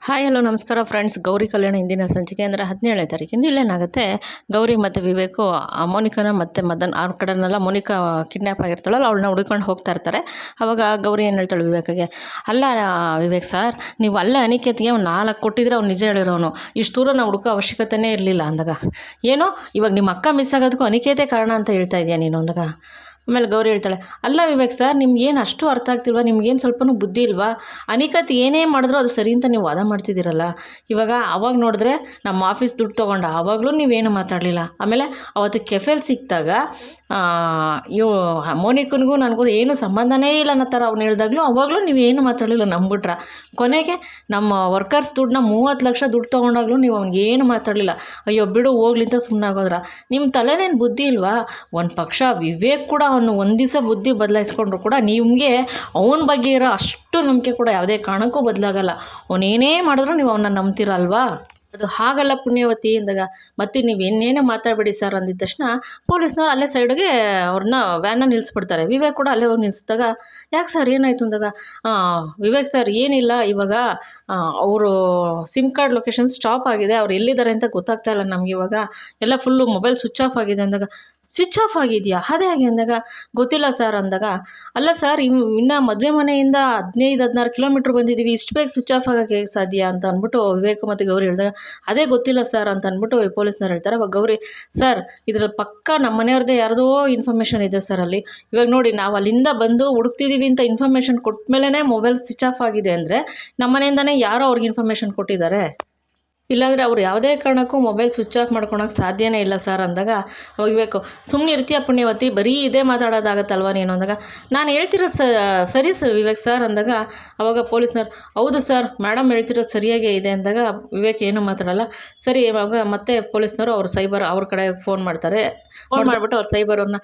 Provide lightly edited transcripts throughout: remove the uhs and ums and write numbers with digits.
Hi hello ನಮಸ್ಕಾರ friends. Gauri ಕಲ್ಯಾಣ ಇಂದಿನ ಸಂಚಿಕೆ ಅಂದರೆ 17ನೇ ತಾರೀಕಿಂದ ಇಲ್ಲೇನಾಗುತ್ತೆ, ಗೌರಿ ಮತ್ತು ವಿವೇಕು ಮೋನಿಕಾನ ಮತ್ತು ಮದನ್ ಅವ್ರ ಕಡೆನೆಲ್ಲ ಮೋನಿಕಾ ಕಿಡ್ನ್ಯಾಪ್ ಆಗಿರ್ತಾಳಲ್ಲ, ಅವಳನ್ನ ಹುಡ್ಕೊಂಡು ಹೋಗ್ತಾ ಇರ್ತಾರೆ. ಆವಾಗ ಗೌರಿ ಏನು ಹೇಳ್ತಾಳೆ ವಿವೇಕಿಗೆ, ಅಲ್ಲ ವಿವೇಕ್ ಸರ್, ನೀವು ಅಲ್ಲೇ ಅನಿಕೇತ್ಗೆ ಅವ್ನು 4 ಕೊಟ್ಟಿದ್ರೆ ಅವ್ನು ನಿಜ ಹೇಳಿರೋನು, ಇಷ್ಟು ದೂರ ನಾವು ಹುಡುಕೋ ಅವಶ್ಯಕತೆನೇ ಇರಲಿಲ್ಲ ಅಂದಾಗ. ಏನೋ ಇವಾಗ ನಿಮ್ಮ ಅಕ್ಕ ಮಿಸ್ ಆಗೋದಕ್ಕೂ ಅನಿಕೇತೆ ಕಾರಣ ಅಂತ ಹೇಳ್ತಾ ಇದೆಯಾ ನೀನು ಅಂದಾಗ. ಆಮೇಲೆ ಗೌರಿ ಹೇಳ್ತಾಳೆ, ಅಲ್ಲ ವಿವೇಕ್ ಸರ್, ನಿಮ್ಗೇನು ಅಷ್ಟು ಅರ್ಥ ಆಗ್ತಿಲ್ವಾ, ನಿಮ್ಗೇನು ಸ್ವಲ್ಪನೂ ಬುದ್ಧಿ ಇಲ್ವಾ? ಅನಿಕತ್ ಏನೇ ಮಾಡಿದ್ರು ಅದು ಸರಿ ಅಂತ ನೀವು ವಾದ ಮಾಡ್ತಿದ್ದೀರಲ್ಲ. ಇವಾಗ ಅವಾಗ ನೋಡಿದ್ರೆ ನಮ್ಮ ಆಫೀಸ್ ದುಡ್ಡು ತೊಗೊಂಡ, ಆವಾಗಲೂ ನೀವೇನು ಮಾತಾಡಲಿಲ್ಲ. ಆಮೇಲೆ ಅವತ್ತು ಕೆಫೆಲ್ ಸಿಕ್ಕಿದಾಗ ಇವು ಮೋನಿಕನಿಗೂ ನನಗೂ ಏನು ಸಂಬಂಧನೇ ಇಲ್ಲ ಅನ್ನೋ ಥರ ಅವ್ನು ಹೇಳಿದಾಗಲೂ ಅವಾಗಲೂ ನೀವೇನು ಮಾತಾಡಲಿಲ್ಲ, ನಂಬಿಟ್ರ. ಕೊನೆಗೆ ನಮ್ಮ ವರ್ಕರ್ಸ್ ದುಡ್ಡನ್ನ 30 ಲಕ್ಷ ದುಡ್ಡು ತೊಗೊಂಡಾಗಲೂ ನೀವು ಅವ್ನಿಗೇನು ಮಾತಾಡಲಿಲ್ಲ. ಅಯ್ಯೋ ಬಿಡು ಹೋಗ್ಲಿಂತ ಸುಮ್ಮನಾಗೋದ್ರ. ನಿಮ್ಮ ತಲೆನೇನು ಬುದ್ಧಿ ಇಲ್ವಾ? ಒಂದು ಪಕ್ಷ ವಿವೇಕ್ ಕೂಡ ಅವನು ಒಂದು ದಿವಸ ಬುದ್ಧಿ ಬದಲಾಯಿಸ್ಕೊಂಡ್ರು ಕೂಡ ನಿಮಗೆ ಅವನ ಬಗ್ಗೆ ಇರೋ ಅಷ್ಟು ನಂಬಿಕೆ ಕೂಡ ಯಾವುದೇ ಕಾರಣಕ್ಕೂ ಬದಲಾಗಲ್ಲ. ಅವನೇನೇ ಮಾಡಿದ್ರು ನೀವು ಅವನ್ನ ನಂಬ್ತೀರಲ್ವಾ? ಅದು ಹಾಗಲ್ಲ ಪುಣ್ಯವತಿ ಅಂದಾಗ, ಮತ್ತೆ ನೀವು ಇನ್ನೇನೇ ಮಾತಾಡಬೇಡಿ ಸರ್ ಅಂದಿದ ತಕ್ಷಣ ಪೊಲೀಸ್ನವ್ರು ಅಲ್ಲೇ ಸೈಡ್ಗೆ ಅವ್ರನ್ನ ವ್ಯಾನ್ನ ನಿಲ್ಲಿಸ್ಬಿಡ್ತಾರೆ. ವಿವೇಕ್ ಕೂಡ ಅಲ್ಲೇ ಹೋಗಿ ನಿಲ್ಲಿಸಿದಾಗ, ಯಾಕೆ ಸರ್ ಏನಾಯಿತು ಅಂದಾಗ, ವಿವೇಕ್ ಸರ್ ಏನಿಲ್ಲ, ಇವಾಗ ಅವರು ಸಿಮ್ ಕಾರ್ಡ್ ಲೊಕೇಶನ್ ಸ್ಟಾಪ್ ಆಗಿದೆ, ಅವ್ರು ಎಲ್ಲಿದ್ದಾರೆ ಅಂತ ಗೊತ್ತಾಗ್ತಾ ಇಲ್ಲ ನಮ್ಗೆ, ಇವಾಗ ಎಲ್ಲ ಫುಲ್ಲು ಮೊಬೈಲ್ ಸ್ವಿಚ್ ಆಫ್ ಆಗಿದೆ ಅಂದಾಗ. ಸ್ವಿಚ್ ಆಫ್ ಆಗಿದೆಯಾ? ಅದೇ ಹಾಗೆ ಅಂದಾಗ, ಗೊತ್ತಿಲ್ಲ ಸರ್ ಅಂದಾಗ, ಅಲ್ಲ ಸರ್ ಇನ್ನು ಮದುವೆ ಮನೆಯಿಂದ 15-16 ಕಿಲೋಮೀಟ್ರ್ ಬಂದಿದ್ದೀವಿ, ಇಷ್ಟು ಬೇಗ ಸ್ವಿಚ್ ಆಫ್ ಆಗೋಕ್ಕೆ ಹೇಗೆ ಸಾಧ್ಯ ಅಂತ ಅಂದ್ಬಿಟ್ಟು ವಿವೇಕ್ ಮತ್ತು ಗೌರಿ ಹೇಳಿದಾಗ, ಅದೇ ಗೊತ್ತಿಲ್ಲ ಸರ್ ಅಂತ ಅಂದ್ಬಿಟ್ಟು ಪೊಲೀಸ್ನವ್ರು ಹೇಳ್ತಾರೆ. ಅವಾಗ ಗೌರಿ, ಸರ್ ಇದ್ರಲ್ಲಿ ಪಕ್ಕ ನಮ್ಮ ಮನೆಯವ್ರದ್ದೇ ಯಾರ್ದೋ ಇನ್ಫಾರ್ಮೇಷನ್ ಇದೆ ಸರ್ ಅಲ್ಲಿ. ಇವಾಗ ನೋಡಿ, ನಾವು ಅಲ್ಲಿಂದ ಬಂದು ಹುಡುಕ್ತಿದ್ದೀವಿ ಅಂತ ಇನ್ಫಾರ್ಮೇಷನ್ ಕೊಟ್ಟ ಮೇಲೇ ಮೊಬೈಲ್ ಸ್ವಿಚ್ ಆಫ್ ಆಗಿದೆ ಅಂದರೆ ನಮ್ಮ ಮನೆಯಿಂದನೇ ಯಾರೋ ಅವ್ರಿಗೆ ಇನ್ಫಾರ್ಮೇಷನ್ ಕೊಟ್ಟಿದ್ದಾರೆ, ಇಲ್ಲಾಂದರೆ ಅವ್ರು ಯಾವುದೇ ಕಾರಣಕ್ಕೂ ಮೊಬೈಲ್ ಸ್ವಿಚ್ ಆಫ್ ಮಾಡ್ಕೊಳಕ್ಕೆ ಸಾಧ್ಯನೇ ಇಲ್ಲ ಸರ್ ಅಂದಾಗ. ಹೋಗಬೇಕು, ಸುಮ್ಮನೆ ಇರ್ತೀಯ ಪುಣ್ಯವತಿ, ಬರೀ ಇದೇ ಮಾತಾಡೋದಾಗತ್ತಲ್ವ ನೀನು ಅಂದಾಗ, ನಾನು ಹೇಳ್ತಿರೋದು ಸರಿ ವಿವೇಕ್ ಸರ್ ಅಂದಾಗ. ಅವಾಗ ಪೊಲೀಸ್ನವ್ರು, ಹೌದು ಸರ್ ಮೇಡಮ್ ಹೇಳ್ತಿರೋದು ಸರಿಯಾಗೇ ಇದೆ ಅಂದಾಗ ವಿವೇಕ್ ಏನೂ ಮಾತಾಡಲ್ಲ. ಸರಿ, ಇವಾಗ ಮತ್ತೆ ಪೊಲೀಸ್ನವರು ಅವ್ರ ಸೈಬರ್ ಅವ್ರ ಕಡೆ ಫೋನ್ ಮಾಡ್ತಾರೆ. ಫೋನ್ ಮಾಡಿಬಿಟ್ಟು ಅವ್ರ ಸೈಬರವ್ರನ್ನ,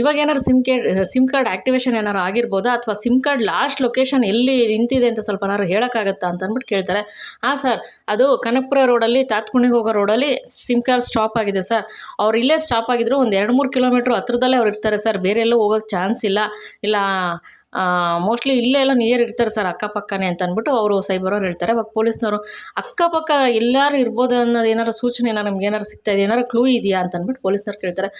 ಇವಾಗ ಏನಾರು ಸಿಮ್ ಕಾರ್ಡ್ ಆ್ಯಕ್ಟಿವೇಶನ್ ಏನಾರು ಆಗಿರ್ಬೋದಾ, ಅಥವಾ ಸಿಮ್ ಕಾರ್ಡ್ ಲಾಸ್ಟ್ ಲೊಕೇಶನ್ ಎಲ್ಲಿ ನಿಂತಿದೆ ಅಂತ ಸ್ವಲ್ಪ ಏನಾರು ಹೇಳೋಕ್ಕಾಗತ್ತಾ ಅಂತ ಅಂದ್ಬಿಟ್ಟು ಕೇಳ್ತಾರೆ. ಹಾಂ ಸರ್, ಅದು ಕನಕಪುರ ರೋಡಲ್ಲಿ ತಾತ್ಕುಣಿಗೆ ಹೋಗೋ ರೋಡಲ್ಲಿ ಸಿಮ್ ಕಾರ್ಡ್ ಸ್ಟಾಪ್ ಆಗಿದೆ ಸರ್. ಅವ್ರು ಇಲ್ಲೇ ಸ್ಟಾಪ್ ಆಗಿದ್ರು, ಒಂದು 2-3 ಕಿಲೋಮೀಟ್ರ್ ಹತ್ರದಲ್ಲೇ ಅವ್ರು ಇರ್ತಾರೆ ಸರ್, ಬೇರೆ ಎಲ್ಲೂ ಹೋಗೋಕ್ಕೆ ಚಾನ್ಸ್ ಇಲ್ಲ ಮೋಸ್ಟ್ಲಿ ಇಲ್ಲೇ ಎಲ್ಲ ನಿಯರ್ ಇರ್ತಾರೆ ಸರ್, ಅಕ್ಕಪಕ್ಕನೇ ಅಂತ ಅಂದ್ಬಿಟ್ಟು ಅವರು ಸೈಬರವ್ರು ಹೇಳ್ತಾರೆ. ಅವಾಗ ಪೊಲೀಸ್ನವರು, ಅಕ್ಕಪಕ್ಕ ಎಲ್ಲರೂ ಇರ್ಬೋದು ಅನ್ನೋದು ಏನಾರು ಸೂಚನೆ ನಮ್ಗೆ ಏನಾರು ಸಿಗ್ತಾ ಇದೆ, ಏನಾರು ಕ್ಲೂ ಇದೆಯಾ ಅಂತ ಅಂದ್ಬಿಟ್ಟು ಪೊಲೀಸ್ನವ್ರು ಕೇಳ್ತಾರೆ.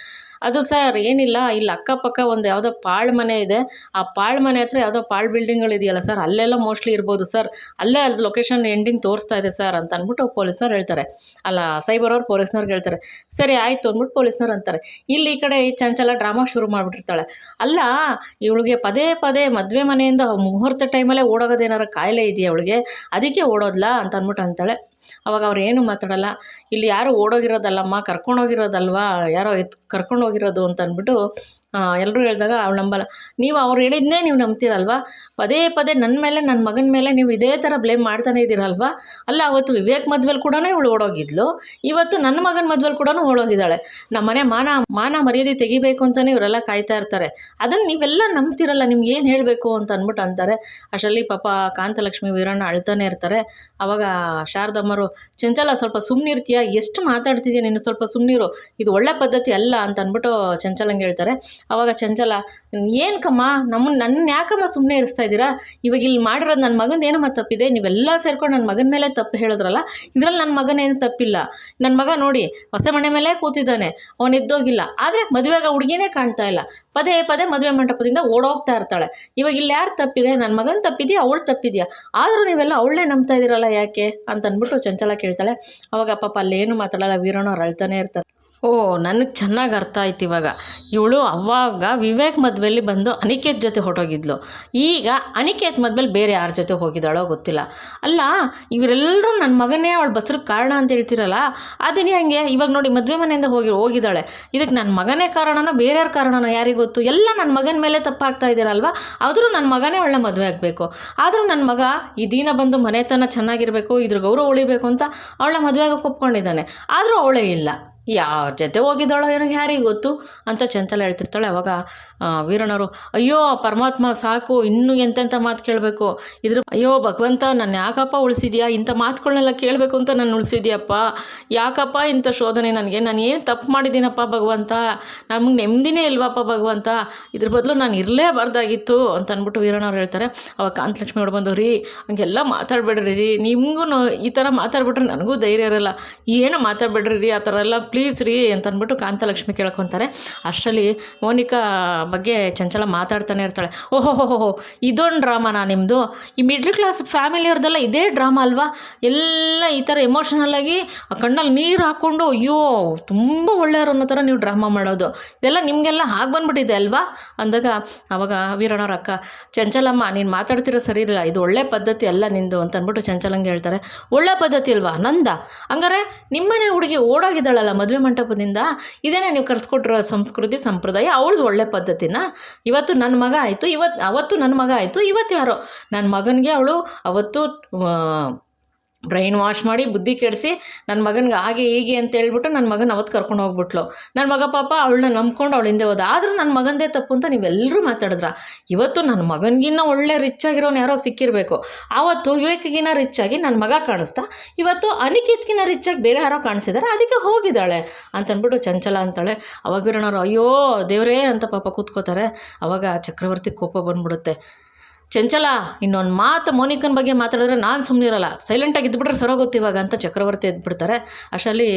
ಅದು ಸರ್ ಏನಿಲ್ಲ, ಇಲ್ಲಿ ಅಕ್ಕಪಕ್ಕ ಒಂದು ಯಾವುದೋ ಪಾಳು ಮನೆ ಇದೆ, ಆ ಪಾಳು ಮನೆ ಹತ್ರ ಯಾವುದೋ ಪಾಳು ಬಿಲ್ಡಿಂಗ್ಗಳಿದೆಯಲ್ಲ ಸರ್, ಅಲ್ಲೆಲ್ಲ ಮೋಸ್ಟ್ಲಿ ಇರ್ಬೋದು ಸರ್, ಅಲ್ಲೇ ಅದು ಲೊಕೇಶನ್ ಎಂಡಿಂಗ್ ತೋರಿಸ್ತಾ ಇದೆ ಸರ್ ಅಂತ ಅಂದ್ಬಿಟ್ಟು ಪೊಲೀಸ್ನವ್ರು ಹೇಳ್ತಾರೆ. ಅಲ್ಲ, ಸೈಬರವ್ರು ಪೊಲೀಸ್ನವ್ರಿಗೆ ಹೇಳ್ತಾರೆ. ಸರಿ ಆಯಿತು ಅಂದ್ಬಿಟ್ಟು ಪೊಲೀಸ್ನವ್ರು ಅಂತಾರೆ. ಇಲ್ಲಿ ಈ ಕಡೆ ಈ ಚಂಚಲ ಡ್ರಾಮಾ ಶುರು ಮಾಡಿಬಿಟ್ಟಿರ್ತಾಳೆ. ಅಲ್ಲ, ಇವಳಿಗೆ ಪದೇ ಪದೇ ಮದುವೆ ಮನೆಯಿಂದ ಮುಹೂರ್ತ ಟೈಮಲ್ಲೇ ಓಡೋಗೋದೇನಾರು ಕಾಯಿಲೆ ಇದೆಯಾ ಅವಳಿಗೆ, ಅದಕ್ಕೆ ಓಡೋದ್ಲಾ ಅಂತ ಅಂದ್ಬಿಟ್ಟು ಅಂತಾಳೆ. ಅವಾಗ ಅವ್ರು ಏನು ಮಾತಾಡಲ್ಲ. ಇಲ್ಲಿ ಯಾರು ಓಡೋಗಿರೋದಲ್ಲಮ್ಮ, ಕರ್ಕೊಂಡೋಗಿರೋದಲ್ವಾ, ಯಾರೋ ಕರ್ಕೊಂಡು ಹೋಗಿರೋದು ಅಂತ ಅಂದ್ಬಿಟ್ಟು ಎಲ್ಲರೂ ಹೇಳಿದಾಗ ಅವಳು ನಂಬಲ್ಲ. ನೀವು ಅವ್ರು ಹೇಳಿದ್ನೇ ನೀವು ನಂಬ್ತೀರಲ್ವಾ? ಪದೇ ಪದೇ ನನ್ನ ಮೇಲೆ, ನನ್ನ ಮಗನ ಮೇಲೆ ನೀವು ಇದೇ ಥರ ಬ್ಲೇಮ್ ಮಾಡ್ತಾನೆ ಇದ್ದೀರಲ್ವಾ? ಅಲ್ಲ, ಅವತ್ತು ವಿವೇಕ್ ಮದುವೆಲಿ ಕೂಡ ಇವಳು ಓಡೋಗಿದ್ಲು, ಇವತ್ತು ನನ್ನ ಮಗನ ಮದುವೆಲಿ ಕೂಡ ಓಡೋಗಿದ್ದಾಳೆ. ನಮ್ಮ ಮನೆ ಮಾನ ಮರ್ಯಾದೆ ತೆಗಿಬೇಕು ಅಂತಲೇ ಇವರೆಲ್ಲ ಕಾಯ್ತಾ ಇರ್ತಾರೆ, ಅದನ್ನು ನೀವೆಲ್ಲ ನಂಬ್ತಿರಲ್ಲ, ನಿಮ್ಗೆ ಏನು ಹೇಳಬೇಕು ಅಂತ ಅಂದ್ಬಿಟ್ಟು ಅಂತಾರೆ. ಅಷ್ಟರಲ್ಲಿ ಪಾಪ ಕಾಂತಲಕ್ಷ್ಮಿ ವೀರಣ್ಣ ಅಳ್ತಾನೆ ಇರ್ತಾರೆ. ಆವಾಗ ಶಾರದಮ್ಮರು, ಚಂಚಲ ಸ್ವಲ್ಪ ಸುಮ್ಮನಿರ್ತೀಯ, ಎಷ್ಟು ಮಾತಾಡ್ತಿದ್ಯಾ ನೀನು, ಸ್ವಲ್ಪ ಸುಮ್ಮನಿರು, ಇದು ಒಳ್ಳೆ ಪದ್ಧತಿ ಅಲ್ಲ ಅಂತ ಅಂದ್ಬಿಟ್ಟು ಚಂಚಲಂಗೆ ಹೇಳ್ತಾರೆ. ಆವಾಗ ಚಂಚಲ, ಏನಕ್ಕಮ್ಮ ನನ್ನ ಯಾಕಮ್ಮ ಸುಮ್ಮನೆ ಇರಿಸ್ತಾ ಇದ್ದೀರಾ, ಇವಾಗ ಇಲ್ಲಿ ಮಾಡಿರೋದು ನನ್ನ ಮಗಂದು ಏನಮ್ಮ ತಪ್ಪಿದೆ, ನೀವೆಲ್ಲ ಸೇರ್ಕೊಂಡು ನನ್ನ ಮಗನ ಮೇಲೆ ತಪ್ಪು ಹೇಳಿದ್ರಲ್ಲ, ಇದರಲ್ಲಿ ನನ್ನ ಮಗನೇನು ತಪ್ಪಿಲ್ಲ. ನನ್ನ ಮಗ ನೋಡಿ ಹೊಸ ಮನೆ ಮೇಲೆ ಕೂತಿದ್ದಾನೆ, ಅವನು ಎದ್ದೋಗಿಲ್ಲ, ಆದರೆ ಮದುವೆಗೆ ಹುಡುಗಿನೇ ಕಾಣ್ತಾ ಇಲ್ಲ, ಪದೇ ಪದೇ ಮದುವೆ ಮಂಟಪದಿಂದ ಓಡೋಗ್ತಾ ಇರ್ತಾಳೆ. ಇವಾಗ ಇಲ್ಲಿ ಯಾರು ತಪ್ಪಿದೆ, ನನ್ನ ಮಗನ ತಪ್ಪಿದೆಯಾ ಅವಳು ತಪ್ಪಿದೆಯಾ, ಆದರೂ ನೀವೆಲ್ಲ ಅವಳನ್ನೇ ನಂಬ್ತಾ ಇದ್ದೀರಲ್ಲ ಯಾಕೆ ಅಂತ ಅಂದ್ಬಿಟ್ಟು ಚಂಚಲ ಕೇಳ್ತಾಳೆ. ಅವಾಗ ಪಾಪ ಅಲ್ಲೇನು ಮಾತಾಡಲ್ಲ, ವೀರಣ್ಣ ಅವ್ರು ಅಳ್ತಾನೆ ಇರ್ತಾರೆ. ಓ, ನನಗೆ ಚೆನ್ನಾಗಿ ಅರ್ಥ ಆಯ್ತು ಇವಾಗ. ಇವಳು ಅವಾಗ ವಿವೇಕ್ ಮದುವೆಯಲ್ಲಿ ಬಂದು ಅನಿಕೇತ್ ಜೊತೆ ಹೊರಟೋಗಿದ್ಲು, ಈಗ ಅನಿಕೇತ್ ಮದುವೆಲಿ ಬೇರೆ ಯಾರ ಜೊತೆ ಹೋಗಿದ್ದಾಳೋ ಗೊತ್ತಿಲ್ಲ. ಅಲ್ಲ, ಇವರೆಲ್ಲರೂ ನನ್ನ ಮಗನೇ ಅವಳು ಬಸ್ರಿಗೆ ಕಾರಣ ಅಂತ ಹೇಳ್ತಿರಲ್ಲ, ಅದೇ ಹಂಗೆ ಇವಾಗ ನೋಡಿ ಮದುವೆ ಮನೆಯಿಂದ ಹೋಗಿದ್ದಾಳೆ, ಇದಕ್ಕೆ ನನ್ನ ಮಗನೇ ಕಾರಣನೋ ಬೇರೆಯವ್ರ ಕಾರಣನೋ ಯಾರಿಗೆ ಗೊತ್ತು, ಎಲ್ಲ ನನ್ನ ಮಗನ ಮೇಲೆ ತಪ್ಪಾಗ್ತಾ ಇದ್ದೀರಲ್ವ. ಆದರೂ ನನ್ನ ಮಗನೇ ಅವಳ ಮದುವೆ ಆಗಬೇಕು, ಆದರೂ ನನ್ನ ಮಗ ಈ ದಿನ ಬಂದು ಮನೆತನ ಚೆನ್ನಾಗಿರಬೇಕು, ಇದ್ರ ಗೌರವ ಉಳಿಬೇಕು ಅಂತ ಅವಳ ಮದುವೆಗೆ ಒಪ್ಕೊಂಡಿದ್ದಾನೆ, ಆದರೂ ಅವಳೇ ಇಲ್ಲ. ಯಾರ ಜೊತೆ ಹೋಗಿದ್ದಾಳೋ ಏನೋ ಯಾರಿಗೆ ಗೊತ್ತು ಅಂತ ಚಂಚಲ ಹೇಳ್ತಿರ್ತಾಳೆ. ಅವಾಗ ವೀರಣ್ಣವರು, ಅಯ್ಯೋ ಪರಮಾತ್ಮ ಸಾಕು, ಇನ್ನೂ ಎಂತೆಂಥ ಮಾತು ಕೇಳಬೇಕು ಅಯ್ಯೋ ಭಗವಂತ, ನನ್ನ ಯಾಕಪ್ಪ ಉಳಿಸಿದ್ಯಾ, ಇಂಥ ಮಾತುಗಳನ್ನೆಲ್ಲ ಕೇಳಬೇಕು ಅಂತ ನಾನು ಉಳಿಸಿದ್ಯಪ್ಪ, ಯಾಕಪ್ಪ ಇಂಥ ಶೋಧನೆ ನನಗೆ, ನಾನು ಏನು ತಪ್ಪು ಮಾಡಿದ್ದೀನಪ್ಪ ಭಗವಂತ, ನಮಗೆ ನೆಮ್ಮದಿನೇ ಇಲ್ವಪ್ಪ ಭಗವಂತ, ಇದ್ರ ಬದಲು ನಾನು ಇರಲೇಬಾರ್ದಾಗಿತ್ತು ಅಂತ ಅಂದ್ಬಿಟ್ಟು ವೀರಣ್ಣವ್ರು ಹೇಳ್ತಾರೆ. ಅವಾಗ ಕಾಂತಲಕ್ಷ್ಮಿ ಅವ್ರು ಬಂದು, ರೀ ಹಂಗೆಲ್ಲ ಮಾತಾಡಬೇಡ್ರಿ ರೀ, ನಿಮಗೂ ಈ ಥರ ಮಾತಾಡ್ಬಿಟ್ರೆ ನನಗೂ ಧೈರ್ಯ ಇರೋಲ್ಲ, ಏನು ಮಾತಾಡಬೇಡ್ರಿ ರೀ ಆ ಥರ ಎಲ್ಲ ಪ್ಲೀಸ್ ರೀ ಅಂತ ಅಂದ್ಬಿಟ್ಟು ಕಾಂತಲಕ್ಷ್ಮಿ ಕೇಳ್ಕೊತಾರೆ. ಅಷ್ಟರಲ್ಲಿ ಮೋನಿಕಾ ಬಗ್ಗೆ ಚಂಚಲ ಮಾತಾಡ್ತಾನೆ ಇರ್ತಾಳೆ. ಓಹೋ ಇದೊಂದು ಡ್ರಾಮಾನಾ ನಿಮ್ಮದು, ಈ ಮಿಡ್ಲ್ ಕ್ಲಾಸ್ ಫ್ಯಾಮಿಲಿಯವ್ರದ್ದೆಲ್ಲ ಇದೇ ಡ್ರಾಮಾ ಅಲ್ವಾ, ಎಲ್ಲ ಈ ಥರ ಎಮೋಷನಲ್ಲಾಗಿ ಕಣ್ಣಲ್ಲಿ ನೀರು ಹಾಕ್ಕೊಂಡು ಅಯ್ಯೋ ತುಂಬ ಒಳ್ಳೆಯವ್ರು ಅನ್ನೋ ಥರ ನೀವು ಡ್ರಾಮಾ ಮಾಡೋದು, ಇದೆಲ್ಲ ನಿಮಗೆಲ್ಲ ಆಗಿ ಬಂದ್ಬಿಟ್ಟಿದೆ ಅಲ್ವಾ ಅಂದಾಗ ಅವಾಗ ವೀರಣ್ಣವ್ರ ಅಕ್ಕ, ಚಂಚಲಮ್ಮ ನೀನು ಮಾತಾಡ್ತಿರೋ ಸರಿ ಇಲ್ಲ, ಇದು ಒಳ್ಳೆ ಪದ್ಧತಿ ಅಲ್ಲ ನಿಂದು ಅಂತ ಅಂದ್ಬಿಟ್ಟು ಚಂಚಲಂಗೆ ಹೇಳ್ತಾರೆ. ಒಳ್ಳೆ ಪದ್ಧತಿ ಅಲ್ವಾ ನಂದ, ಹಂಗಾರೆ ನಿಮ್ಮನೆ ಹುಡುಗಿ ಓಡೋಗಿದ್ದಾಳಲ್ಲ ಮದುವೆ ಮಂಟಪದಿಂದ, ಇದೇನೇ ನೀವು ಕರ್ಸ್ಕೊಟ್ಟಿರೋ ಸಂಸ್ಕೃತಿ ಸಂಪ್ರದಾಯ, ಅವಳದು ಒಳ್ಳೆ ಪದ್ಧತಿನ. ಇವತ್ತು ನನ್ನ ಮಗ ಆಯಿತು, ಅವತ್ತು ನನ್ನ ಮಗ ಆಯಿತು, ಇವತ್ತು ಯಾರೋ ನನ್ನ ಮಗನಿಗೆ ಅವಳು ಅವತ್ತು ಬ್ರೈನ್ ವಾಶ್ ಮಾಡಿ ಬುದ್ಧಿ ಕೆಡಿಸಿ ನನ್ನ ಮಗನಿಗೆ ಹಾಗೆ ಹೀಗೆ ಅಂತ ಹೇಳ್ಬಿಟ್ಟು ನನ್ನ ಮಗನ ಅವತ್ತು ಕರ್ಕೊಂಡು ಹೋಗ್ಬಿಟ್ಲು. ನನ್ನ ಮಗ ಪಾಪ ಅವಳನ್ನ ನಂಬ್ಕೊಂಡು ಅವಳು ಹಿಂದೆ ಹೋದ, ಆದರೂ ನನ್ನ ಮಗಂದೇ ತಪ್ಪು ಅಂತ ನೀವೆಲ್ಲರೂ ಮಾತಾಡಿದ್ರ. ಇವತ್ತು ನನ್ನ ಮಗನಿಗಿನ್ನ ಒಳ್ಳೆ ರಿಚ್ ಆಗಿರೋನು ಯಾರೋ ಸಿಕ್ಕಿರಬೇಕು, ಆವತ್ತು ವಿವೇಕಿಗಿನ್ನ ರಿಚ್ ಆಗಿ ನನ್ನ ಮಗ ಕಾಣಿಸ್ತಾ, ಇವತ್ತು ಅನಿಕೇತ್ಗಿನ್ನ ರಿಚ್ ಆಗಿ ಬೇರೆ ಯಾರೋ ಕಾಣಿಸಿದ್ದಾರೆ, ಅದಕ್ಕೆ ಹೋಗಿದ್ದಾಳೆ ಅಂತಂದ್ಬಿಟ್ಟು ಚಂಚಲ ಅಂತಾಳೆ. ಅವಾಗ ವೀರಣ್ಣವ್ರು ಅಯ್ಯೋ ದೇವರೇ ಅಂತ ಪಾಪ ಕೂತ್ಕೋತಾರೆ. ಅವಾಗ ಚಕ್ರವರ್ತಿ ಕೋಪ ಬಂದ್ಬಿಡುತ್ತೆ. ಚಂಚಲ ಇನ್ನೊಂದು ಮಾತು ಮೋನಿಕನ ಬಗ್ಗೆ ಮಾತಾಡಿದ್ರೆ ನಾನು ಸುಮ್ಮನಿರಲ್ಲ, ಸೈಲೆಂಟಾಗಿ ಇದ್ಬಿಟ್ರೆ ಸರೋಗುತ್ತೆ ಇವಾಗ ಅಂತ ಚಕ್ರವರ್ತಿ ಎದ್ಬಿಡ್ತಾರೆ. ಅಷ್ಟರಲ್ಲಿ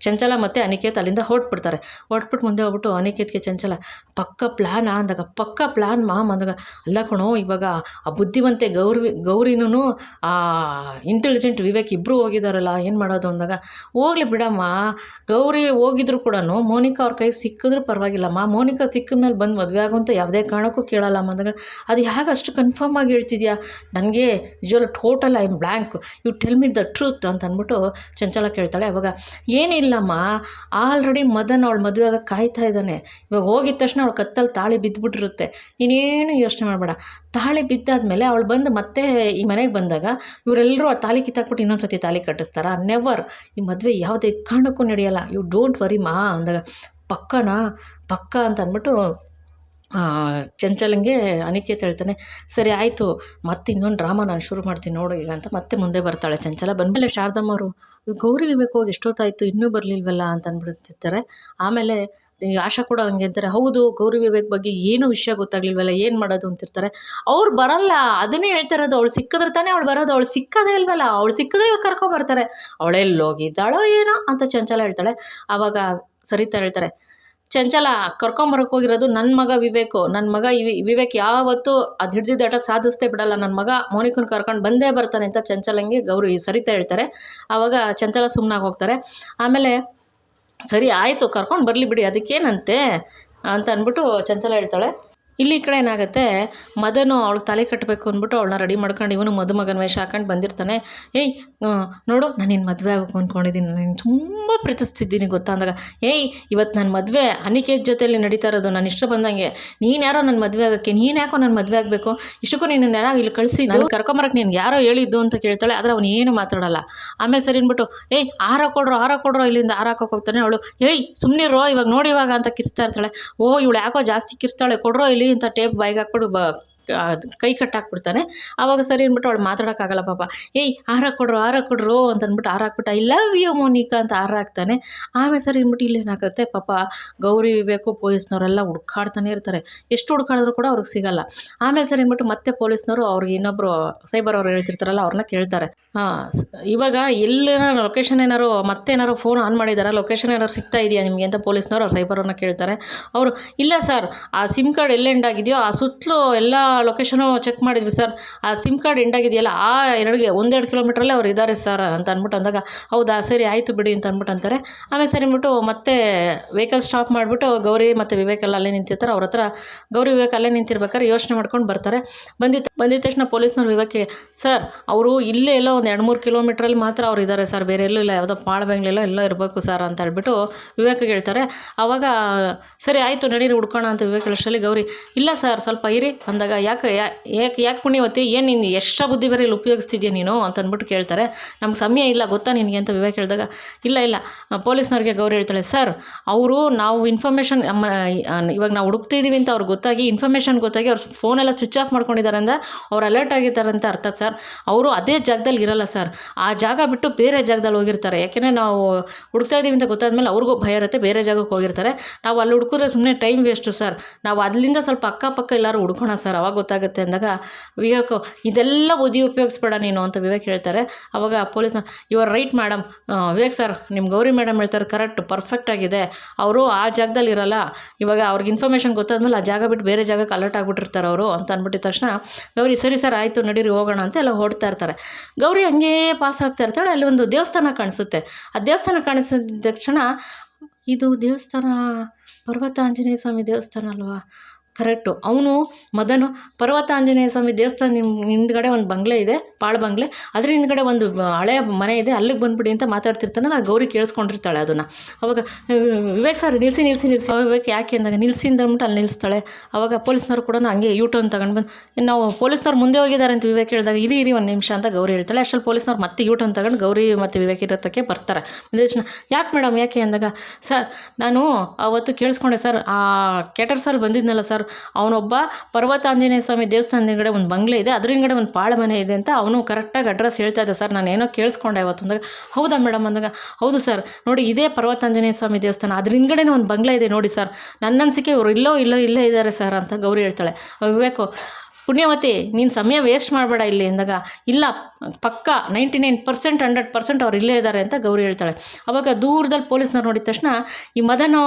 ಚಂಚಲ ಮತ್ತು ಅನಿಕೇತ್ ಅಲ್ಲಿಂದ ಹೊರಟ್ಬಿಟ್ಟು ಮುಂದೆ ಹೋಗ್ಬಿಟ್ಟು ಅನಿಕೇತ್ಗೆ ಚಂಚಲ ಪಕ್ಕ ಪ್ಲ್ಯಾನಾ ಅಂದಾಗ, ಪಕ್ಕ ಪ್ಲ್ಯಾನ್ ಮಾಮ್ ಅಂದಾಗ, ಅಲ್ಲ ಕಣೋ ಇವಾಗ ಆ ಬುದ್ಧಿವಂತೆ ಗೌರಿನೂ ಆ ಇಂಟೆಲಿಜೆಂಟ್ ವಿವೇಕ್ ಇಬ್ಬರು ಹೋಗಿದ್ದಾರಲ್ಲ, ಏನು ಮಾಡೋದು ಅಂದಾಗ, ಹೋಗ್ಲಿ ಬಿಡಮ್ಮ, ಗೌರಿ ಹೋಗಿದ್ರು ಕೂಡ ಮೋನಿಕಾ ಅವ್ರ ಕೈ ಸಿಕ್ಕಿದ್ರೂ ಪರವಾಗಿಲ್ಲಮ್ಮ, ಮೋನಿಕಾ ಸಿಕ್ಕಿದ ಮೇಲೆ ಬಂದು ಮದುವೆ ಆಗುವಂಥ ಯಾವುದೇ ಕಾರಣಕ್ಕೂ ಕೇಳಲ್ಲಮ್ಮ ಅಂದಾಗ, ಅದು ಹೇಗೆ ಅಷ್ಟು ಕನ್ಫರ್ಮ್ ಆಗಿ ಹೇಳ್ತಿದ್ಯಾ, ನನಗೆ ನಿಜವಲ್ಲ total I am blank, you tell me the truth ಅಂತ ಅಂದ್ಬಿಟ್ಟು ಚಂಚಲ ಕೇಳ್ತಾಳೆ. ಅವಾಗ ಏನಿಲ್ಲಮ್ಮ, ಆಲ್ರೆಡಿ ಮದನ್ ಅವಳು ಮದುವೆ ಆಗ ಕಾಯ್ತಾ ಇದ್ದಾನೆ, ಇವಾಗ ಹೋಗಿದ ತಕ್ಷಣ ಅವಳು ಕತ್ತಲ್ಲಿ ತಾಳಿ ಬಿದ್ದುಬಿಟ್ಟಿರುತ್ತೆ, ನೀನೇನು ಯೋಚನೆ ಮಾಡಬೇಡ. ತಾಳಿ ಬಿದ್ದಾದಮೇಲೆ ಅವಳು ಬಂದು ಮತ್ತೆ ಈ ಮನೆಗೆ ಬಂದಾಗ ಇವರೆಲ್ಲರೂ ಆ ತಾಳಿ ಕಿತ್ತಾಕ್ಬಿಟ್ಟು ಇನ್ನೊಂದು ಸತಿ ತಾಳಿ ಕಟ್ಟಿಸ್ತಾರ, ನೆವರ್, ಈ ಮದುವೆ ಯಾವುದೇ ಕಾರಣಕ್ಕೂ ನಡೆಯಲ್ಲ, ಯು ಡೋಂಟ್ ವರಿ ಮಾ ಅಂದಾಗ, ಪಕ್ಕ ಅಂತ ಅಂದ್ಬಿಟ್ಟು ಚಂಚಲಂಗೆ ಅನಿಕೇತ್ ಹೇಳ್ತಾನೆ. ಸರಿ ಆಯಿತು, ಮತ್ತೆ ಇನ್ನೊಂದು ಡ್ರಾಮಾ ನಾನು ಶುರು ಮಾಡ್ತೀನಿ ನೋಡು ಈಗ ಅಂತ ಮತ್ತೆ ಮುಂದೆ ಬರ್ತಾಳೆ ಚಂಚಲ. ಬಂದಮೇಲೆ ಶಾರದಮ್ಮವರು ಗೌರಿ ವಿವೇಕ್ ಹೋಗಿ ಎಷ್ಟೊತ್ತಾಯಿತು ಇನ್ನೂ ಬರಲಿಲ್ವಲ್ಲ ಅಂತ ಅಂದ್ಬಿಡ್ತಿರ್ತಾರೆ. ಆಮೇಲೆ ಆಶಾ ಕೂಡ ಹಂಗೆ ಅಂತಾರೆ, ಹೌದು ಗೌರಿ ವಿವೇಕ್ ಬಗ್ಗೆ ಏನೂ ವಿಷಯ ಗೊತ್ತಾಗ್ಲಿಲ್ವಲ್ಲ, ಏನು ಮಾಡೋದು ಅಂತಿರ್ತಾರೆ. ಅವ್ರು ಬರಲ್ಲ, ಅದನ್ನೇ ಹೇಳ್ತಾ ಇರೋದು, ಅವಳು ಸಿಕ್ಕಿದ್ರೆ ತಾನೇ ಅವಳು ಬರೋದು, ಅವಳು ಸಿಕ್ಕದೇ ಇಲ್ವಲ್ಲ, ಅವಳು ಸಿಕ್ಕಿದ್ರೆ ಇವ್ರು ಕರ್ಕೊಬರ್ತಾರೆ, ಅವಳೆಲ್ಲೋಗಿದ್ದಾಳೋ ಏನೋ ಅಂತ ಚಂಚಲ ಹೇಳ್ತಾಳೆ. ಆವಾಗ ಸರಿತಾ ಹೇಳ್ತಾರೆ, ಚಂಚಲ ಕರ್ಕೊಂಬರಕ್ಕೆ ಹೋಗಿರೋದು ನನ್ನ ಮಗ ವಿವೇಕು, ನನ್ನ ಮಗ ವಿವೇಕ್ ಯಾವತ್ತೂ ಅದು ಹಿಡ್ದಿದ್ದಾಟ ಸಾಧಿಸ್ತೇ ಬಿಡಲ್ಲ, ನನ್ನ ಮಗ ಮೋನಿಕನ ಕರ್ಕೊಂಡು ಬಂದೇ ಬರ್ತಾನೆ ಅಂತ ಚಂಚಲಂಗೆ ಗೌರಿ ಸರಿತಾ ಹೇಳ್ತಾರೆ. ಆವಾಗ ಚಂಚಲ ಸುಮ್ಮನಾಗಿ ಹೋಗ್ತಾರೆ. ಆಮೇಲೆ ಸರಿ ಆಯಿತು ಕರ್ಕೊಂಡು ಬರಲಿ ಬಿಡಿ ಅದಕ್ಕೇನಂತೆ ಅಂತ ಅಂದ್ಬಿಟ್ಟು ಚಂಚಲ ಹೇಳ್ತಾಳೆ. ಇಲ್ಲಿ ಈ ಕಡೆ ಏನಾಗುತ್ತೆ, ಮದನು ಅವಳು ತಲೆ ಕಟ್ಟಬೇಕು ಅಂದ್ಬಿಟ್ಟು ಅವಳನ್ನ ರೆಡಿ ಮಾಡ್ಕೊಂಡು ಇವನು ಮದುಮಗನ ವೇಷ ಹಾಕೊಂಡು ಬಂದಿರ್ತಾನೆ. ಏಯ್ ನೋಡು ನಾನು ನಿನ್ನ ಮದುವೆ ಆಗಬೇಕು ಅಂದ್ಕೊಂಡಿದ್ದೀನಿ, ನಾನು ತುಂಬ ಪ್ರೀತಿಸ್ತಿದ್ದೀನಿ ಗೊತ್ತಾ ಅಂದಾಗ, ಏಯ್ ಇವತ್ತು ನನ್ನ ಮದುವೆ ಅನಿಕೇತ್ ಜೊತೆಯಲ್ಲಿ ನಡೀತಾ ಇರೋದು, ನಾನು ಇಷ್ಟ ಬಂದಂಗೆ, ನೀನು ಯಾರೋ ನನ್ನ ಮದುವೆ ಆಗೋಕ್ಕೆ, ನೀನು ಯಾಕೋ ನನ್ನ ಮದುವೆ ಆಗಬೇಕು, ಇಷ್ಟಕ್ಕೂ ನೀನು ಯಾರೋ ಇಲ್ಲಿ ಕಳಿಸಿದ್ದು ಕರ್ಕೊಂಬರಕ್ಕೆ ನೀನು ಯಾರೋ ಹೇಳಿದ್ದು ಅಂತ ಕೇಳ್ತಾಳೆ. ಆದರೆ ಅವನು ಏನು ಮಾತಾಡಲ್ಲ. ಆಮೇಲೆ ಸರಿ ಅಂದ್ಬಿಟ್ಟು ಏಯ್ ಆರ ಕೊಡ್ರೋ ಇಲ್ಲಿಂದ ಆರ ಹಾಕೋಕೆ ಹೋಗ್ತಾನೆ. ಅವಳು ಏಯ್ ಸುಮ್ಮನಿರೋ ಇವಾಗ ನೋಡಿ ಇವಾಗ ಅಂತ ಕಿರ್ಸ್ತಾ ಇರ್ತಾಳೆ. ಓ ಇವಳು ಯಾಕೋ ಜಾಸ್ತಿ ಕಿರ್ಸ್ತಾಳೆ, ಕೊಡ್ರೋ ಇಲ್ಲಿ ಅಂತ ಟೇಪ್ ಬಾಯಿಗೆ ಹಾಕ್ಬಿಟ್ಟು ಕೈ ಕಟ್ಟಾಕ್ಬಿಡ್ತಾನೆ. ಆವಾಗ ಸರಿ ಅಂದ್ಬಿಟ್ಟು ಅವಳು ಮಾತಾಡೋಕ್ಕಾಗಲ್ಲ ಪಾಪ. ಏಯ್ ಆರ ಕೊಡ್ರು ಅಂತ ಅಂದ್ಬಿಟ್ಟು ಆರ ಹಾಕ್ಬಿಟ್ಟು ಐ ಲವ್ ಯು ಮೋನಿಕಾ ಅಂತ ಆರ ಹಾಕ್ತಾನೆ. ಆಮೇಲೆ ಸರಿ ಅಂದ್ಬಿಟ್ಟು ಇಲ್ಲೇನಾಗುತ್ತೆ, ಪಾಪ ಗೌರಿ ವಿವೇಕು ಪೊಲೀಸ್ನವರೆಲ್ಲ ಹುಡ್ಕಾಡ್ತಾನೆ ಇರ್ತಾರೆ, ಎಷ್ಟು ಹುಡ್ಕಾಡಿದ್ರು ಕೂಡ ಅವ್ರಿಗೆ ಸಿಗಲ್ಲ. ಆಮೇಲೆ ಸರಿ ಅಂದ್ಬಿಟ್ಟು ಮತ್ತೆ ಪೊಲೀಸ್ನವರು ಅವ್ರಿಗೆ ಇನ್ನೊಬ್ಬರು ಸೈಬರ್ ಅವ್ರು ಹೇಳ್ತಿರ್ತಾರಲ್ಲ ಅವ್ರನ್ನ ಕೇಳ್ತಾರೆ, ಇವಾಗ ಎಲ್ಲೇನಾರು ಲೊಕೇಶನ್ ಏನಾರು ಮತ್ತೇನಾರು ಫೋನ್ ಆನ್ ಮಾಡಿದಾರ, ಲೊಕೇಶನ್ ಏನಾರು ಸಿಗ್ತಾ ಇದೆಯಾ ನಿಮಗೆ ಅಂತ ಪೊಲೀಸ್ನವರು ಅವ್ರು ಸೈಬರ್ ಅವ್ರನ್ನ ಕೇಳ್ತಾರೆ. ಅವರು ಇಲ್ಲ ಸರ್, ಆ ಸಿಮ್ ಕಾರ್ಡ್ ಎಲ್ಲಿ ಎಂಡ್ ಆಗಿದೆಯೋ ಆ ಸುತ್ತಲೂ ಎಲ್ಲ ಲೊಕೇಶನು ಚೆಕ್ ಮಾಡಿದ್ವಿ ಸರ್, ಆ ಸಿಮ್ ಕಾರ್ಡ್ ಎಂಡಾಗಿದೆಯಲ್ಲ ಆ 1-2 ಕಿಲೋಮೀಟ್ರಲ್ಲೇ ಅವ್ರು ಇದ್ದಾರೆ ಸರ್ ಅಂತ ಅಂದ್ಬಿಟ್ಟು ಅಂದಾಗ, ಹೌದಾ ಸರಿ ಆಯಿತು ಬಿಡಿ ಅಂತ ಅಂದ್ಬಿಟ್ಟು ಅಂತಾರೆ. ಆಮೇಲೆ ಸರಿ ಅಂದ್ಬಿಟ್ಟು ಮತ್ತೆ ವೆಹಿಕಲ್ ಸ್ಟಾಪ್ ಮಾಡಿಬಿಟ್ಟು ಗೌರಿ ಮತ್ತು ವಿವೇಕ್ ಎಲ್ಲ ಅಲ್ಲೇ ನಿಂತಿರ್ತಾರೆ. ಅವ್ರ ಹತ್ರ ಗೌರಿ ವಿವೇಕ್ ಅಲ್ಲೇ ನಿಂತಿರ್ಬೇಕಾದ್ರೆ ಯೋಚನೆ ಮಾಡ್ಕೊಂಡು ಬರ್ತಾರೆ. ಬಂದಿದ್ದ ತಕ್ಷಣ ಪೊಲೀಸ್ನವ್ರು ವಿವೇಕ್ಗೆ, ಸರ್ ಅವರು ಇಲ್ಲೇ ಎಲ್ಲೋ ಒಂದು 2-3 ಕಿಲೋಮೀಟ್ರಲ್ಲಿ ಮಾತ್ರ ಅವ್ರು ಇದ್ದಾರೆ ಸರ್, ಬೇರೆ ಎಲ್ಲೂ ಇಲ್ಲ, ಯಾವುದೋ ಪಾಳ್ಬೆಂಗ್ಲೆಲ್ಲೋ ಎಲ್ಲೋ ಇರಬೇಕು ಸರ್ ಅಂತ ಹೇಳ್ಬಿಟ್ಟು ವಿವೇಕ್ಗೆ ಹೇಳ್ತಾರೆ. ಆವಾಗ ಸರಿ ಆಯಿತು ನಡೀರಿ ಹುಡ್ಕೋಣ ಅಂತ ವಿವೇಕ್ ಅಷ್ಟರಲ್ಲಿ ಗೌರಿ, ಇಲ್ಲ ಸರ್ ಸ್ವಲ್ಪ ಇರಿ ಅಂದಾಗ, ಯಾಕೆ ಪುಣ್ಯವತಿ ಏನು ನೀನು ಎಷ್ಟ ಬುದ್ಧಿ ಬೇರೆ ಇಲ್ಲಿ ಉಪಯೋಗಿಸ್ತಿದ್ಯಾ ನೀನು ಅಂತ ಅಂದ್ಬಿಟ್ಟು ಕೇಳ್ತಾರೆ. ನಮ್ಗೆ ಸಮಯ ಇಲ್ಲ ಗೊತ್ತಾ ನಿನಗೆ ಅಂತ ವಿವೇಕ್ ಹೇಳಿದಾಗ, ಇಲ್ಲ ಪೊಲೀಸ್ನವ್ರಿಗೆ ಗೌರಿ ಹೇಳ್ತಾಳೆ, ಸರ್ ಅವರು ನಾವು ಇನ್ಫಾರ್ಮೇಷನ್ ಇವಾಗ ನಾವು ಹುಡುಕ್ತಿದ್ದೀವಿ ಅಂತ ಅವ್ರಿಗೆ ಗೊತ್ತಾಗಿ ಇನ್ಫಾರ್ಮೇಷನ್ ಗೊತ್ತಾಗಿ ಅವ್ರು ಫೋನೆಲ್ಲ ಸ್ವಿಚ್ ಆಫ್ ಮಾಡ್ಕೊಂಡಿದ್ದಾರೆ ಅಂತ ಅವ್ರು ಅಲರ್ಟ್ ಆಗಿದ್ದಾರೆ ಅಂತ ಅರ್ಥ ಸರ್. ಅವರು ಅದೇ ಜಾಗದಲ್ಲಿ ಇರಲ್ಲ ಸರ್, ಆ ಜಾಗ ಬಿಟ್ಟು ಬೇರೆ ಜಾಗದಲ್ಲಿ ಹೋಗಿರ್ತಾರೆ. ಯಾಕೆಂದರೆ ನಾವು ಹುಡುಕ್ತಾ ಇದ್ದೀವಿ ಅಂತ ಗೊತ್ತಾದ್ಮೇಲೆ ಅವ್ರಿಗೂ ಭಯ ಇರುತ್ತೆ, ಬೇರೆ ಜಾಗಕ್ಕೆ ಹೋಗಿರ್ತಾರೆ. ನಾವು ಅಲ್ಲಿ ಹುಡುಕಿದ್ರೆ ಸುಮ್ಮನೆ ಟೈಮ್ ವೇಸ್ಟು ಸರ್, ನಾವು ಅಲ್ಲಿಂದ ಸ್ವಲ್ಪ ಅಕ್ಕಪಕ್ಕ ಎಲ್ಲರೂ ಹುಡ್ಕೋಣ ಸರ್, ಅವಾಗ ಗೊತ್ತಾಗುತ್ತೆ ಅಂದಾಗ ವಿವೇಕ್ ಇದೆಲ್ಲ ಬುದ್ಧಿ ಉಪಯೋಗಿಸ್ಬೇಡ ನೀನು ಅಂತ ವಿವೇಕ್ ಹೇಳ್ತಾರೆ. ಅವಾಗ ಪೊಲೀಸ್ನ you are right madam, Vivek sir ನಿಮ್ಮ ಗೌರಿ ಮೇಡಮ್ ಹೇಳ್ತಾರೆ ಕರೆಕ್ಟ್ ಪರ್ಫೆಕ್ಟ್ ಆಗಿದೆ. ಅವರು ಆ ಜಾಗದಲ್ಲಿ ಇರಲ್ಲ, ಇವಾಗ ಅವ್ರಿಗೆ ಇನ್ಫಾರ್ಮೇಷನ್ ಗೊತ್ತಾದ್ಮೇಲೆ ಆ ಜಾಗ ಬಿಟ್ಟು ಬೇರೆ ಜಾಗಕ್ಕೆ ಅಲರ್ಟ್ ಆಗಿಬಿಟ್ಟಿರ್ತಾರೆ ಅವರು ಅಂತ ಅಂದ್ಬಿಟ್ಟಿದ ತಕ್ಷಣ ಗೌರಿ ಸರಿ ಸರ್ ಆಯಿತು ನಡೀರಿ ಹೋಗೋಣ ಅಂತ ಎಲ್ಲ ಹೊಡ್ತಾ ಇರ್ತಾರೆ. ಗೌರಿ ಹಂಗೇ ಪಾಸ್ ಆಗ್ತಾ ಇರ್ತಾಳೆ. ಅಲ್ಲಿ ಒಂದು ದೇವಸ್ಥಾನ ಕಾಣಿಸುತ್ತೆ. ಆ ದೇವಸ್ಥಾನ ಕಾಣಿಸಿದ ತಕ್ಷಣ ಇದು ದೇವಸ್ಥಾನ ಪರ್ವತ ಆಂಜನೇಯ ಸ್ವಾಮಿ ದೇವಸ್ಥಾನ ಅಲ್ವಾ, ಕರೆಕ್ಟು. ಅವನು ಮದನು ಪರ್ವತ ಆಂಜನೇಯ ಸ್ವಾಮಿ ದೇವಸ್ಥಾನ ಹಿಂದ್ಗಡೆ ಒಂದು ಬಂಗ್ಲೆ ಇದೆ, ಪಾಳು ಬಂಗ್ಲೆ, ಅದ್ರ ಹಿಂದ್ಗಡೆ ಒಂದು ಹಳೆಯ ಮನೆ ಇದೆ, ಅಲ್ಲಿಗೆ ಬಂದುಬಿಡಿ ಅಂತ ಮಾತಾಡ್ತಿರ್ತಾನೆ. ನಾನು ಗೌರಿ ಕೇಳಿಸ್ಕೊಂಡಿರ್ತಾಳೆ ಅದನ್ನು. ಅವಾಗ ವಿವೇಕ್ ಸರ್ ನಿಲ್ಲಿಸಿ ವಿವೇಕ್ ಯಾಕೆ ಅಂದಾಗ ನಿಲ್ಲಿಸಿ ಅಂದ್ಬಿಟ್ಟು ಅಲ್ಲಿ ನಿಲ್ಲಿಸ್ತಾಳೆ. ಅವಾಗ ಪೊಲೀಸ್ನವ್ರು ಕೂಡ ಹಂಗೆ ಯೂಟರ್ನ್ ತಗೊಂಡು ಬಂದು ನಾವು ಪೊಲೀಸ್ನವ್ರು ಮುಂದೆ ಹೋಗಿದ್ದಾರೆ ಅಂತ ವಿವೇಕ್ ಹೇಳಿದಾಗ ಇರಿ ಒಂದು ನಿಮಿಷ ಅಂತ ಗೌರಿ ಹೇಳ್ತಾಳೆ. ಅಷ್ಟರಲ್ಲಿ ಪೊಲೀಸ್ನವ್ರು ಮತ್ತೆ ಯೂಟರ್ನ್ ತಗೊಂಡು ಗೌರಿ ಮತ್ತು ವಿವೇಕ್ ಇರೋತ್ತಕ್ಕೆ ಬರ್ತಾರೆ. ಯಾಕೆ ಮೇಡಮ್ ಯಾಕೆ ಅಂದಾಗ ಸರ್ ನಾನು ಅವತ್ತು ಕೇಳಿಸ್ಕೊಂಡೆ ಸರ್, ಆ ಕೇಟರ್ಸಲ್ಲಿ ಬಂದಿದ್ನಲ್ಲ ಸರ್, ಅವನೊಬ್ಬ ಪರ್ವತ ಆಂಜನೇಯ ಸ್ವಾಮಿ ದೇವಸ್ಥಾನದ ಹಿಂಗಡೆ ಒಂದು ಬಂಗ್ಲೆ ಇದೆ, ಅದ್ರ ಹಿಂಗಡೆ ಒಂದು ಪಾಳು ಮನೆ ಇದೆ ಅಂತ ಅವನು ಕರೆಕ್ಟಾಗಿ ಅಡ್ರೆಸ್ ಹೇಳ್ತಾ ಇದ್ದ ಸರ್, ನಾನು ಏನೋ ಕೇಳಿಸ್ಕೊಂಡೆ ಅವತ್ತು ಅಂದಾಗ ಹೌದಾ ಮೇಡಮ್ ಅಂದಾಗ ಹೌದು ಸರ್ ನೋಡಿ ಇದೇ ಪರ್ವತ ಆಂಜನೇಯ ಸ್ವಾಮಿ ದೇವಸ್ಥಾನ, ಅದ್ರ ಹಿಂಗಡೆನೇ ಒಂದು ಬಂಗ್ಲೆ ಇದೆ ನೋಡಿ ಸರ್, ನನ್ನ ಅನಿಸಿಕೆ ಇವರು ಇಲ್ಲೇ ಇದ್ದಾರೆ ಸರ್ ಅಂತ ಗೌರಿ ಹೇಳ್ತಾಳೆ. ವಿವೇಕು ಪುಣ್ಯವತಿ ನೀನು ಸಮಯ ವೇಸ್ಟ್ ಮಾಡಬೇಡ ಇಲ್ಲಿ ಅಂದಾಗ ಇಲ್ಲ ಪಕ್ಕ 99% 100% ಅವ್ರು ಇಲ್ಲೇ ಇದ್ದಾರೆ ಅಂತ ಗೌರಿ ಹೇಳ್ತಾಳೆ. ಅವಾಗ ದೂರದಲ್ಲಿ ಪೊಲೀಸ್ನವ್ರು ನೋಡಿದ ತಕ್ಷಣ ಈ ಮದನು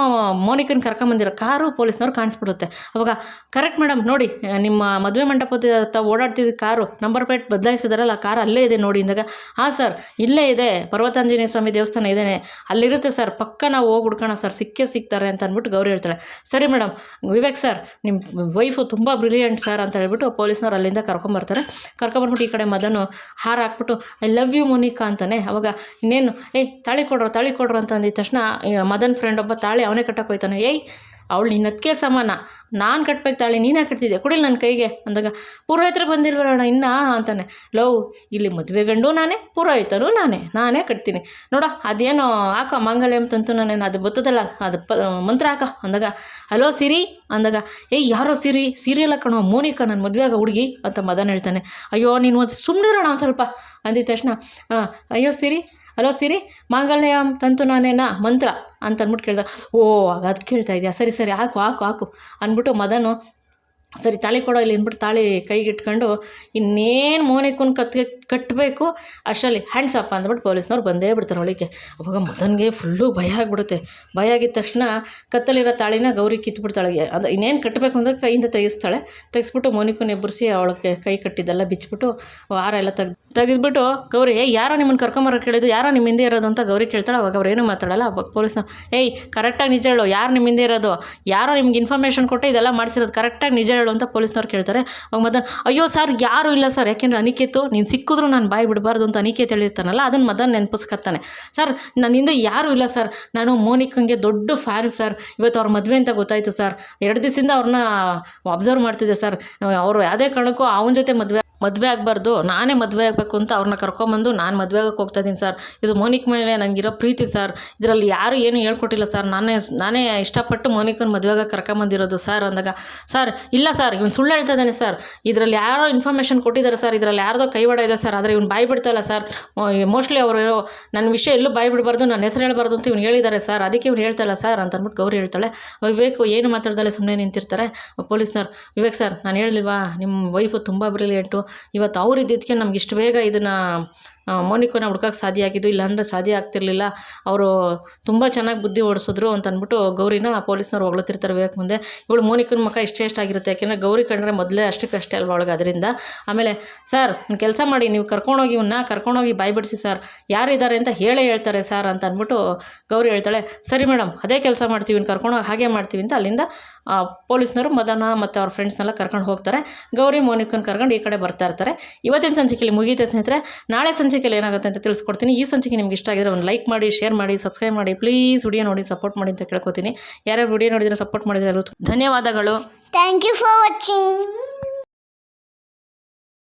ಮೋನಿಕನ್ ಕರ್ಕೊಂಬಂದಿರೋ ಕಾರು ಪೊಲೀಸ್ನವ್ರು ಕಾಣಿಸ್ಬಿಡುತ್ತೆ. ಅವಾಗ ಕರೆಕ್ಟ್ ಮೇಡಮ್ ನೋಡಿ ನಿಮ್ಮ ಮದುವೆ ಮಂಟಪದ ಓಡಾಡ್ತಿದ್ದ ಕಾರು ನಂಬರ್ ಪ್ಲೇಟ್ ಬದಲಾಯಿಸಿದಾರಲ್ಲ, ಆ ಕಾರು ಅಲ್ಲೇ ಇದೆ ನೋಡಿ ಅಂದಾಗ ಹಾಂ ಸರ್ ಇಲ್ಲೇ ಇದೆ ಪರ್ವತಾಂಜನೇಯ ಸ್ವಾಮಿ ದೇವಸ್ಥಾನ ಇದೆ ಅಲ್ಲಿರುತ್ತೆ ಸರ್, ಪಕ್ಕ ನಾವು ಹೋಗಿ ಹುಡ್ಕೋಣ ಸರ್, ಸಿಗ್ತಾರೆ ಅಂತ ಅಂದ್ಬಿಟ್ಟು ಗೌರಿ ಹೇಳ್ತಾಳೆ. ಸರಿ ಮೇಡಮ್ ವಿವೇಕ್ ಸರ್ ನಿಮ್ಮ ವೈಫು ತುಂಬ ಬ್ರಿಲಿಯಂಟ್ ಸರ್ ಅಂತ ಹೇಳ್ಬಿಟ್ಟು ಪೊಲೀಸ್ನವ್ರು ಅಲ್ಲಿಂದ ಕರ್ಕೊಂಬರ್ತಾರೆ. ಕರ್ಕೊಂಬರ್ಬಿಟ್ಟು ಈ ಕಡೆ ಮದನು ಹಾರ ಹಾಕ್ಬಿಟ್ಟು ಐ ಲವ್ ಯು ಮೋನಿಕಾ ಅಂತಾನೆ. ಅವಾಗ ಇನ್ನೇನು ತಾಳಿ ಕೊಡ್ರು ಅಂತ ಅಂದಿದ ತಕ್ಷಣ ಮದನ್ ಫ್ರೆಂಡ್ ಒಬ್ಬ ತಾಳಿ ಅವನೇ ಕಟ್ಟಕ್ಕೆ ಹೋಯ್ತಾನೆ. ಅವಳು ನಿನ್ನ ಅದಕ್ಕೆ ಸಮಾನ, ನಾನು ಕಟ್ಬೇಕು ತಾಳಿ ನೀನೇ ಕಟ್ತಿದ್ದೆ ಕೊಡಿಲ್ಲ ನನ್ನ ಕೈಗೆ ಅಂದಾಗ ಪುರೋಹಿತರು ಬಂದಿಲ್ವಲ್ಲ ಇನ್ನೂ ಅಂತಾನೆ. ಲವ್ ಇಲ್ಲಿ ಮದುವೆ ಗಂಡು ನಾನೇ ಪುರೋಹಿತರು ನಾನೇ ಕಟ್ತೀನಿ ನೋಡ, ಅದೇನೋ ಹಾಕ ಮಾಂಗಲ್ಯ ಅಂತಂತೂ ನಾನೇನು ಅದು ಬರ್ತದಲ್ಲ ಅದು ಮಂತ್ರ ಹಾಕ ಅಂದಾಗ ಹಲೋ ಸಿರಿ ಅಂದಾಗ ಯಾರೋ ಸೀರಿಯಲ್ಲ ಕಣೋ ಮೋನಿಕಾ ನನ್ನ ಮದುವೆ ಆಗ ಹುಡುಗಿ ಅಂತ ಮದನ್ ಹೇಳ್ತಾನೆ. ಅಯ್ಯೋ ನೀನು ಒಂದು ಸುಮ್ಮನಿರೋಣ ಒಂದು ಸ್ವಲ್ಪ ಅಂದಿದ ತಕ್ಷಣ ಅಯ್ಯೋ ಹಲೋ ಸಿರಿ ಮಾಂಗಲ್ಯ ತಂತು ನಾನೇನಾ ಮಂತ್ರ ಅಂತ ಅಂದ್ಬಿಟ್ಟು ಕೇಳ್ದ. ಅದು ಕೇಳ್ತಾ ಇದೆಯಾ, ಸರಿ ಹಾಕು ಅಂದ್ಬಿಟ್ಟು ಮದನು ಸರಿ ತಾಳಿ ಕೊಡೋ ಇಲ್ಲಿ ಅಂದ್ಬಿಟ್ಟು ತಾಳಿ ಕೈಗಿಟ್ಕೊಂಡು ಇನ್ನೇನು ಮೋನಿಕನ್ ಕಟ್ಟಬೇಕು ಅಷ್ಟರಲ್ಲಿ ಹ್ಯಾಂಡ್ಸ್ ಅಪ್ ಅಂದ್ಬಿಟ್ಟು ಪೊಲೀಸ್ನವ್ರು ಬಂದೇ ಬಿಡ್ತಾರೆ ಒಳಗೆ. ಅವಾಗ ಮದನ್ಗೆ ಫುಲ್ಲು ಭಯ ಆಗಿಬಿಡುತ್ತೆ. ಭಯ ಆಗಿದ ತಕ್ಷಣ ಕತ್ತಲಿರೋ ತಾಳಿನ ಗೌರಿ ಕಿತ್ಬಿಡ್ತಾಳೆ. ಅದು ಇನ್ನೇನು ಕಟ್ಟಬೇಕು ಅಂದರೆ ಕೈಯಿಂದ ತೆಗೆಸ್ಬಿಟ್ಟು ಮೋನಿಕನ್ ಎಬ್ಬರಿಸಿ ಅವಳಿಗೆ ಕೈ ಕಟ್ಟಿದ್ದೆಲ್ಲ ಬಿಚ್ಚಿಬಿಟ್ಟು ಹಾರ ಎಲ್ಲ ತೆಗೆದ್ಬಿಟ್ಟು ಗೌರಿ ಯಾರೋ ನಿಮ್ಮನ್ನು ಕರ್ಕೊಂಬರೋ ಕೇಳಿದ್ದು, ಯಾರೋ ನಿಮ್ಮ ಹಿಂದೆ ಇರೋದು ಅಂತ ಗೌರಿ ಕೇಳ್ತಾಳೆ. ಅವಾಗ ಅವ್ರು ಏನೂ ಮಾತಾಡಲ್ಲ. ಅವಾಗ ಪೊಲೀಸ್ನ ಕರೆಕ್ಟಾಗಿ ನಿಜ ಹೇಳು, ಯಾರು ನಿಮ್ಮ ಹಿಂದೆ ಇರೋದು, ಯಾರೋ ನಿಮ್ಗೆ ಇನ್ಫಾರ್ಮೇಷನ್ ಕೊಟ್ಟು ಇದೆಲ್ಲ ಮಾಡಿಸಿರೋದು ಕರೆಕ್ಟಾಗಿ ನಿಜ ಹೇಳು ಅಂತ ಪೊಲೀಸ್ನವ್ರು ಕೇಳ್ತಾರೆ. ಅವಾಗ ಮದನ್ ಅಯ್ಯೋ ಸರ್ ಯಾರೂ ಇಲ್ಲ ಸರ್, ಯಾಕೆಂದರೆ ಅನಿಕೇತು ನೀನು ಸಿಕ್ಕಿದ್ರು ನಾನು ಬಾಯಿ ಬಿಡಬಾರ್ದು ಅಂತ ಅನಿಕೇತ್ ಹೇಳಿರ್ತಾನಲ್ಲ, ಅದನ್ನು ಮದನ್ ನೆನಪಿಸ್ಕೊತಾನೆ. ಸರ್ ನನ್ನಿಂದ ಯಾರೂ ಇಲ್ಲ ಸರ್, ನಾನು ಮೋನಿಕಂಗೆ ದೊಡ್ಡ ಫ್ಯಾನ್ ಸರ್, ಇವತ್ತು ಅವ್ರ ಮದುವೆ ಅಂತ ಗೊತ್ತಾಯಿತು ಸರ್, 2 ದಿವಸದಿಂದ ಅವ್ರನ್ನ ಅಬ್ಸರ್ವ್ ಮಾಡ್ತಿದ್ದೆ ಸರ್, ಅವರು ಯಾವುದೇ ಕಾರಣಕ್ಕೂ ಅವನ ಜೊತೆ ಮದುವೆ ಆಗಬಾರ್ದು, ನಾನೇ ಮದುವೆ ಆಗಬೇಕು ಅಂತ ಅವ್ರನ್ನ ಕರ್ಕೊಂಬಂದು ನಾನು ಮದುವೆ ಆಗಕ್ಕೆ ಹೋಗ್ತಾಯಿದ್ದೀನಿ ಸರ್, ಇದು ಮೋನಿಕ್ ಮೇಲೆ ನನಗಿರೋ ಪ್ರೀತಿ ಸರ್, ಇದರಲ್ಲಿ ಯಾರೂ ಏನು ಹೇಳ್ಕೊಟ್ಟಿಲ್ಲ ಸರ್, ನಾನೇ ಇಷ್ಟಪಟ್ಟು ಮೋನಿಕನ ಮದುವೆ ಆಗಕ್ಕೆ ಕರ್ಕೊಂಬಂದಿರೋದು ಸರ್ ಅಂದಾಗ ಸರ್ ಇಲ್ಲ ಸರ್ ಇವ್ನು ಸುಳ್ಳು ಹೇಳ್ತಾ ಇದ್ದಾನೆ ಸರ್, ಇದರಲ್ಲಿ ಯಾರೋ ಇನ್ಫಾರ್ಮೇಷನ್ ಕೊಟ್ಟಿದ್ದಾರೆ ಸರ್, ಇದರಲ್ಲಿ ಯಾರ್ದೋ ಕೈವಾಡ ಇದೆ ಸರ್, ಆದರೆ ಇವ್ನು ಬಾಯಿ ಬಿಡ್ತಾಯಿಲ್ಲ ಸರ್, ಮೋಸ್ಟ್ಲಿ ಅವರು ನನ್ನ ವಿಷಯ ಎಲ್ಲೂ ಬಾಯಿ ಬಿಡಬಾರ್ದು, ನನ್ನ ಹೆಸರು ಹೇಳಬಾರ್ದು ಅಂತ ಇವ್ನು ಹೇಳಿದ್ದಾರೆ ಸರ್, ಅದಕ್ಕೆ ಇವ್ನು ಹೇಳ್ತಾಯಿಲ್ಲ ಸರ್ ಅಂತ ಅಂದ್ಬಿಟ್ಟು ಗೌರಿ ಹೇಳ್ತಾಳೆ. ವಿವೇಕ್ ಏನು ಮಾತಾಡ್ದಲ್ಲೇ ಸುಮ್ಮನೆ ನಿಂತಿರ್ತಾರೆ. ಪೊಲೀಸ್ನವ್ರು ವಿವೇಕ್ ಸರ್ ನಾನು ಹೇಳಿಲ್ವಾ ನಿಮ್ಮ ವೈಫು ತುಂಬ ಬ್ರಿಲಿಯಂಟು, ಇವತ್ತು ಅವ್ರು ಇದ್ದಿದ್ದಕ್ಕೆ ನಮ್ಗೆ ಇಷ್ಟು ಬೇಗ ಇದನ್ನು ಮೋನಿಕನ ಹುಡ್ಕಕ್ಕೆ ಸಾಧ್ಯ ಆಗಿದ್ದು, ಇಲ್ಲಾಂದರೆ ಸಾಧ್ಯ ಆಗ್ತಿರ್ಲಿಲ್ಲ, ಅವರು ತುಂಬ ಚೆನ್ನಾಗಿ ಬುದ್ಧಿ ಓಡಿಸಿದ್ರು ಅಂತ ಅಂದ್ಬಿಟ್ಟು ಗೌರಿನ ಪೊಲೀಸ್ನವ್ರು ಹೊಗಳ್ತಿರ್ತಾರೆ ವಿವೇಕ್ ಮುಂದೆ. ಇವಳು ಮೋನಿಕನ ಮುಖ ಎಷ್ಟಾಗಿರುತ್ತೆ, ಯಾಕೆಂದರೆ ಗೌರಿ ಕಂಡ್ರೆ ಮೊದಲೇ ಅಷ್ಟೇ ಅಲ್ವ ಒಳಗೆ. ಅದರಿಂದ ಆಮೇಲೆ ಸರ್ ಕೆಲಸ ಮಾಡಿ ನೀವು ಕರ್ಕೊಂಡೋಗಿ ಬಾಯಿ ಬಿಡಿಸಿ ಸರ್, ಯಾರಿದ್ದಾರೆ ಅಂತ ಹೇಳ್ತಾರೆ ಸರ್ ಅಂತ ಅಂದ್ಬಿಟ್ಟು ಗೌರಿ ಹೇಳ್ತಾಳೆ. ಸರಿ ಮೇಡಮ್ ಅದೇ ಕೆಲಸ ಮಾಡ್ತೀವಿ, ಕರ್ಕೊಂಡೋಗಿ ಹಾಗೆ ಮಾಡ್ತೀವಿ ಅಂತ ಅಲ್ಲಿಂದ ಪೊಲೀಸ್ನವರು ಮದನ ಮತ್ತು ಅವ್ರ ಫ್ರೆಂಡ್ಸ್ನೆಲ್ಲ ಕರ್ಕೊಂಡು ಹೋಗ್ತಾರೆ. ಗೌರಿ ಮೋನಿಕನ್ ಕರ್ಕೊಂಡು ಈ ಕಡೆ ಬರ್ತಾ ಇರ್ತಾರೆ. ಇವತ್ತಿನ ಸಂಚಿಕೆಯಲ್ಲಿ ಮುಗೀತೆ ಸ್ನೇಹಿತರೆ. ನಾಳೆ ಸಂಚಿಕೆಯಲ್ಲಿ ಏನಾಗುತ್ತೆ ಅಂತ ತಿಳಿಸ್ಕೊಡ್ತೀನಿ. ಈ ಸಂಚಿಕೆ ನಿಮ್ಗೆ ಇಷ್ಟ ಆಗಿದ್ರೆ ಒಂದು ಲೈಕ್ ಮಾಡಿ, ಶೇರ್ ಮಾಡಿ, ಸಬ್ಸ್ಕ್ರೈಬ್ ಮಾಡಿ, ಪ್ಲೀಸ್ ವಿಡಿಯೋ ನೋಡಿ ಸಪೋರ್ಟ್ ಮಾಡಿ ಅಂತ ಕೇಳ್ಕೊತೀನಿ. ಯಾರ್ಯಾರು ವಿಡಿಯೋ ನೋಡಿದರೆ ಸಪೋರ್ಟ್ ಮಾಡಿದ್ರೆ ಧನ್ಯವಾದಗಳು. Thank you for watching.